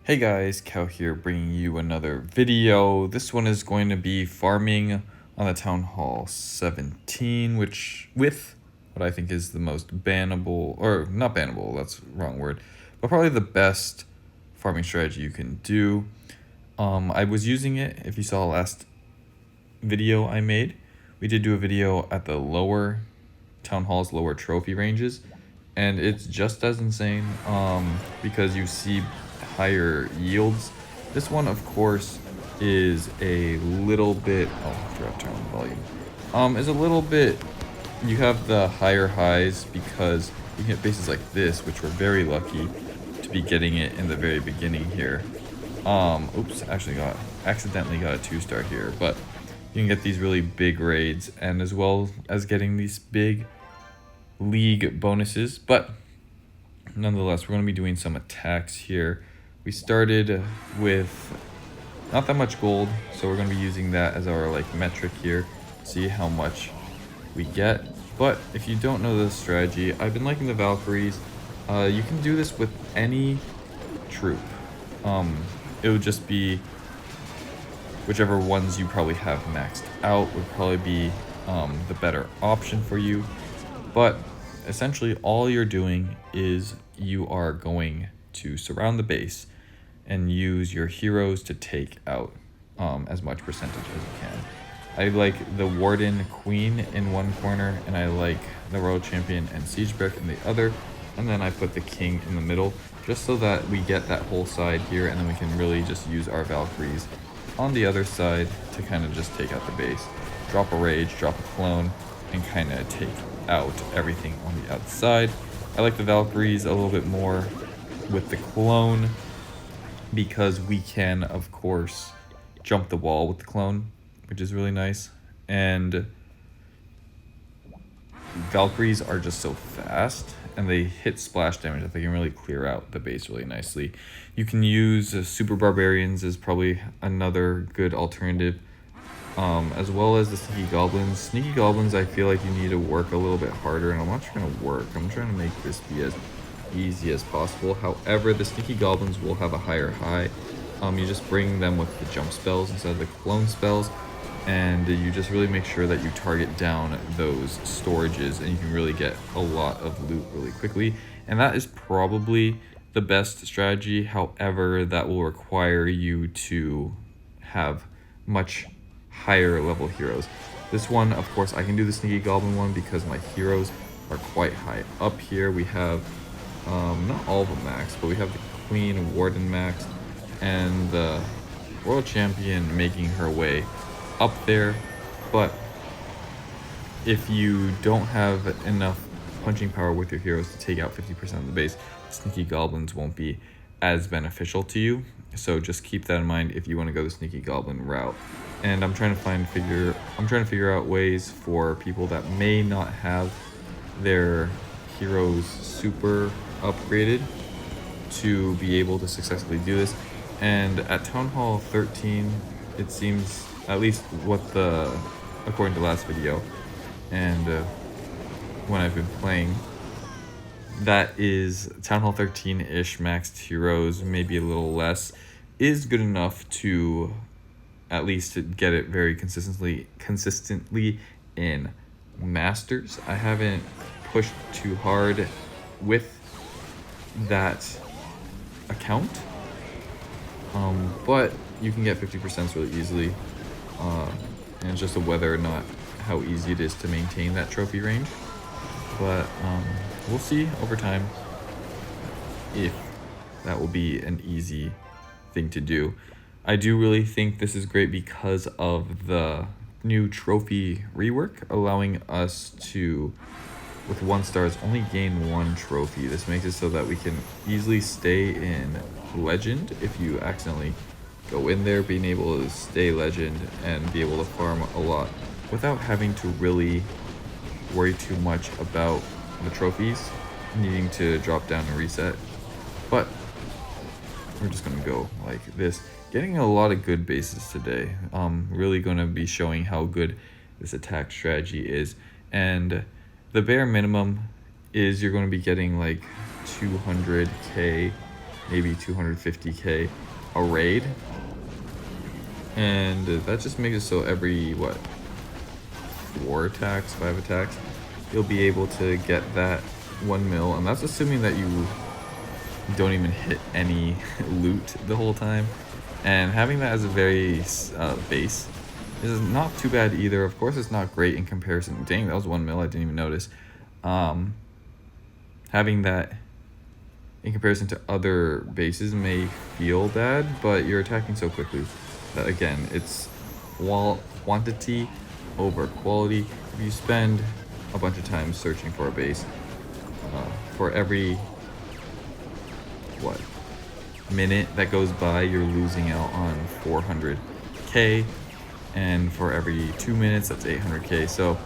Hey guys, Cal here bringing you another video. This one is going to be farming on the Town Hall 17, which with what I think is the most bannable, or not bannable, that's the wrong word, but probably the best farming strategy you can do. I was using it, if you saw last video I made, we did do a video at the lower Town Hall's lower trophy ranges, and it's just as insane because you see higher yields. This one, of course, is a little bit. Oh, I forgot to turn on the volume. Is a little bit. You have the higher highs because you get bases like this, which we're very lucky to be getting it in the very beginning here. Oops, accidentally got a 2-star here, but you can get these really big raids, and as well as getting these big league bonuses. But nonetheless, we're going to be doing some attacks here. We started with not that much gold, so we're going to be using that as our metric here, see how much we get. But if you don't know this strategy, I've been liking the Valkyries. You can do this with any troop. It would just be whichever ones you probably have maxed out would probably be the better option for you. But essentially all you're doing is you are going to surround the base and use your heroes to take out as much percentage as you can. I like the Warden Queen in one corner, and I like the Royal Champion and Siegebrick in the other, and then I put the King in the middle, just so that we get that whole side here, and then we can really just use our Valkyries on the other side to kind of just take out the base. Drop a Rage, drop a Clone, and kind of take out everything on the outside. I like the Valkyries a little bit more with the Clone because we can, of course, jump the wall with the Clone, which is really nice. And Valkyries are just so fast, and they hit splash damage that they can really clear out the base really nicely. You can use Super Barbarians as probably another good alternative, as well as the Sneaky Goblins. Sneaky Goblins, I feel like you need to work a little bit harder, and I'm not trying to work. I'm trying to make this be as easy as possible. However, the Sneaky Goblins will have a higher high. You just bring them with the jump spells instead of the clone spells, and you just really make sure that you target down those storages, and you can really get a lot of loot really quickly. And that is probably the best strategy. However, that will require you to have much higher level heroes. This one, of course, I can do the Sneaky Goblin one because my heroes are quite high up here. We have not all of them max, but we have the Queen Warden max and the Royal Champion making her way up there. But if you don't have enough punching power with your heroes to take out 50% of the base, Sneaky Goblins won't be as beneficial to you. So just keep that in mind if you want to go the Sneaky Goblin route. And I'm trying to figure out ways for people that may not have their heroes super upgraded to be able to successfully do this. And at Town Hall 13, it seems, at least according to last video, and when I've been playing, that is Town Hall 13-ish maxed heroes, maybe a little less, is good enough to at least get it very consistently in Masters. I haven't pushed too hard with that account, but you can get 50% really easily, and it's just whether or not how easy it is to maintain that trophy range. But we'll see over time if that will be an easy thing to do. I do really think this is great because of the new trophy rework, allowing us to, with 1 stars, only gain 1 trophy. This makes it so that we can easily stay in legend if you accidentally go in there, being able to stay legend and be able to farm a lot without having to really worry too much about the trophies needing to drop down and reset. But we're just gonna go like this, getting a lot of good bases today. Really gonna be showing how good this attack strategy is, and the bare minimum is you're going to be getting like 200k maybe 250k a raid. And that just makes it so every, what, 4 attacks, 5 attacks, you'll be able to get that 1 mil. And that's assuming that you don't even hit any loot the whole time. And having that as a very base is not too bad either. Of course, it's not great in comparison. Dang, that was 1 mil. I didn't even notice. Having that in comparison to other bases may feel bad, but you're attacking so quickly that, again, it's quantity over quality. If you spend a bunch of time searching for a base, for every minute that goes by, you're losing out on 400k, and for every 2 minutes, that's 800k. So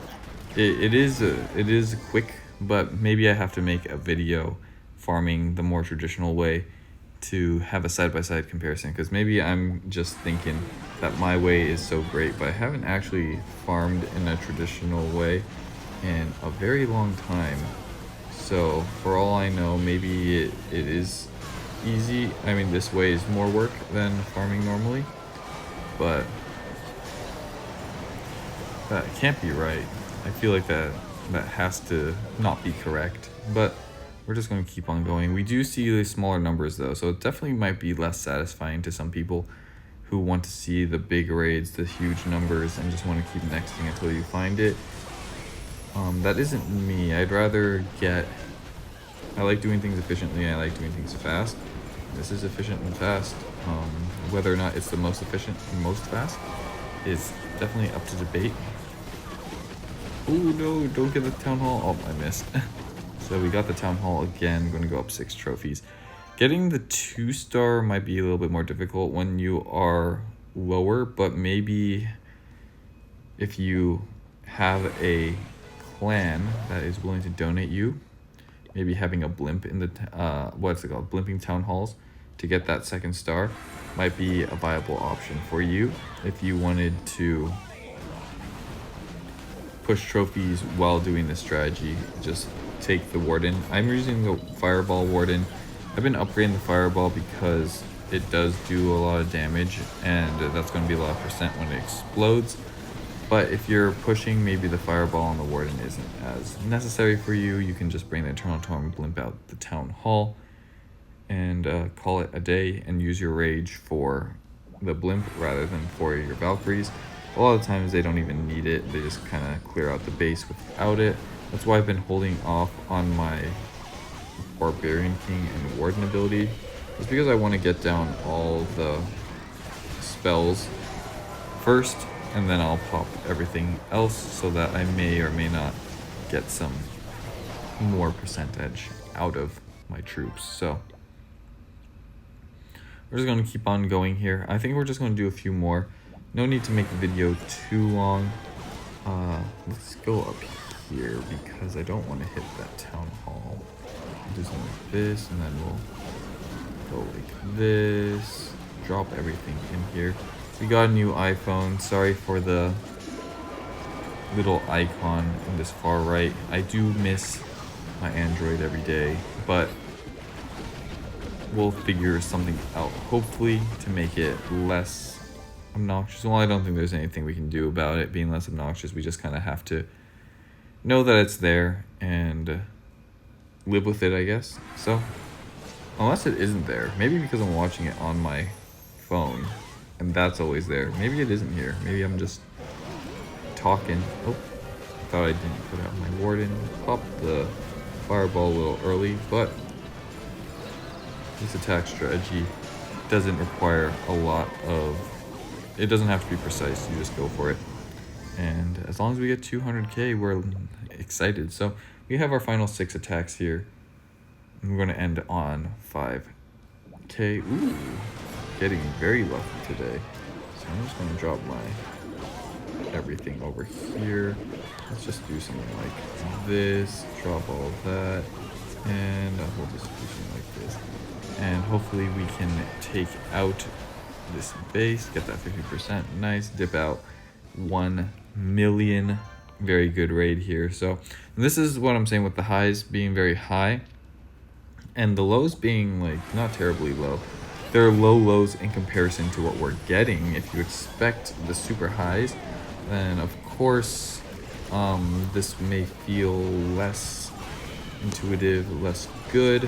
it is quick, but maybe I have to make a video farming the more traditional way to have a side-by-side comparison, because maybe I'm just thinking that my way is so great, but I haven't actually farmed in a traditional way in a very long time. So for all I know, maybe it is easy. I mean, this way is more work than farming normally, but that can't be right. I feel like that has to not be correct, but we're just going to keep on going. We do see the smaller numbers though, so it definitely might be less satisfying to some people who want to see the big raids, the huge numbers, and just want to keep nexting until you find it. That isn't me. I'd rather I like doing things efficiently, I like doing things fast. This is efficient and fast. Whether or not it's the most efficient and most fast is definitely up to debate. Oh no, don't get the town hall. Oh, I missed. So we got the town hall again. Going to go up 6 trophies. Getting the 2-star might be a little bit more difficult when you are lower, but maybe if you have a clan that is willing to donate you, maybe having a blimp in the blimping town halls to get that 2nd star might be a viable option for you if you wanted to push trophies while doing this strategy. Just take the warden. I'm using the fireball warden. I've been upgrading the fireball because it does do a lot of damage, and that's going to be a lot of percent when it explodes. But if you're pushing, maybe the fireball and the warden isn't as necessary for you. You can just bring the Eternal Torm, blimp out the town hall, and call it a day, and use your rage for the blimp rather than for your Valkyries. A lot of times they don't even need it. They just kind of clear out the base without it. That's why I've been holding off on my Barbarian King and Warden ability. It's because I want to get down all the spells first, and then I'll pop everything else so that I may or may not get some more percentage out of my troops. So we're just going to keep on going here. I think we're just going to do a few more. No need to make the video too long. Let's go up here because I don't want to hit that town hall. Do something like this, and then we'll go like this. Drop everything in here. We got a new iPhone. Sorry for the little icon in this far right. I do miss my Android every day, but we'll figure something out, hopefully, to make it less obnoxious. Well, I don't think there's anything we can do about it being less obnoxious. We just kind of have to know that it's there and live with it, I guess. So, unless it isn't there, maybe because I'm watching it on my phone and that's always there. Maybe it isn't here. Maybe I'm just talking. Oh, I thought I didn't put out my warden. Popped the fireball a little early, but this attack strategy doesn't require a lot of... It doesn't have to be precise. You just go for it. And as long as we get 200k, we're excited. So we have our final 6 attacks here. We're going to end on 5k. Ooh, getting very lucky today. So I'm just going to drop my everything over here. Let's just do something like this. Drop all of that. And we'll just do something like this. And hopefully we can take out this base, get that 50%. Nice. Dip out 1 million. Very good raid here. So this is what I'm saying with the highs being very high. And the lows being like not terribly low. They're low lows in comparison to what we're getting. If you expect the super highs, then of course this may feel less intuitive, less good.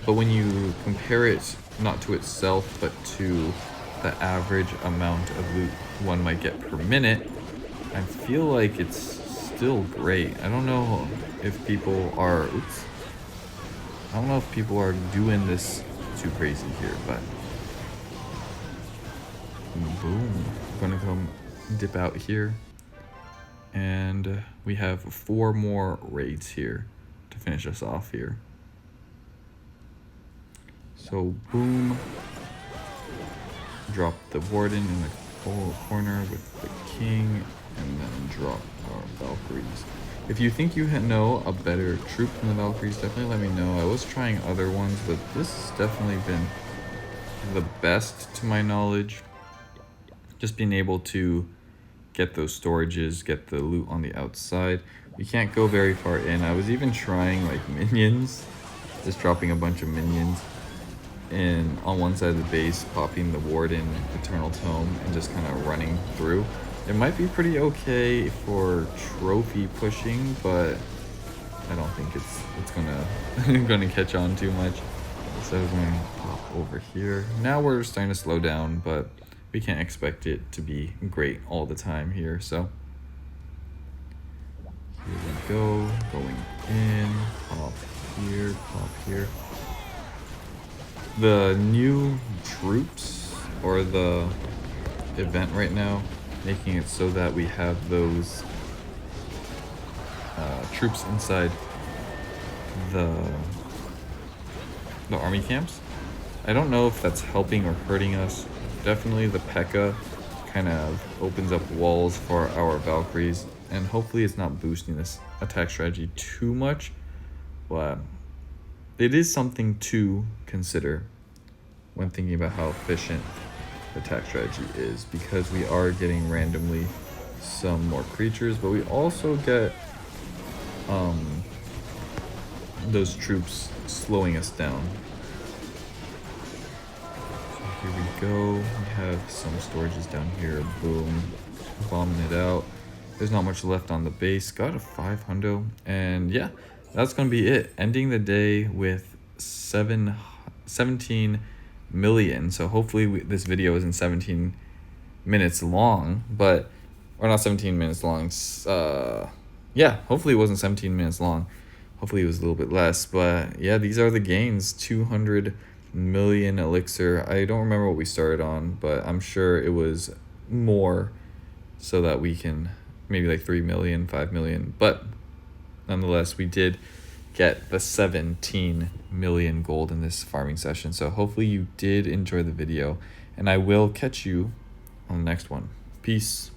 But when you compare it not to itself, but to the average amount of loot one might get per minute, I feel like it's still great. I don't know if people are, I don't know if people are doing this too crazy here, but boom. I'm gonna come dip out here. And we have 4 more raids here to finish us off here. So boom. Drop the warden in the corner with the king, and then drop our Valkyries. If you think you know a better troop than the Valkyries, definitely let me know. I was trying other ones, but this has definitely been the best to my knowledge. Just being able to get those storages, get the loot on the outside. You can't go very far in. I was even trying like minions, just dropping a bunch of minions in on one side of the base, popping the warden, eternal tome, and just kind of running through. It might be pretty okay for trophy pushing, but I don't think it's gonna gonna catch on too much. So we're going to pop over here. Now we're starting to slow down, but we can't expect it to be great all the time here. So here we go, going in, pop here. The new troops, or the event right now, making it so that we have those troops inside the army camps. I don't know if that's helping or hurting us. Definitely the P.E.K.K.A. kind of opens up walls for our Valkyries, and hopefully it's not boosting this attack strategy too much, but it is something to consider when thinking about how efficient the attack strategy is, because we are getting randomly some more creatures, but we also get those troops slowing us down. So here we go. We have some storages down here. Boom. Bombing it out. There's not much left on the base. Got a 500. And yeah, that's going to be it. Ending the day with 17 million. So hopefully this video isn't 17 minutes long, but, or not 17 minutes long. Yeah, hopefully it wasn't 17 minutes long. Hopefully it was a little bit less, but yeah, these are the gains. 200 million elixir. I don't remember what we started on, but I'm sure it was more, so that we can maybe like 3 million, 5 million, but nonetheless, we did get the 17 million gold in this farming session. So hopefully you did enjoy the video, and I will catch you on the next one. Peace.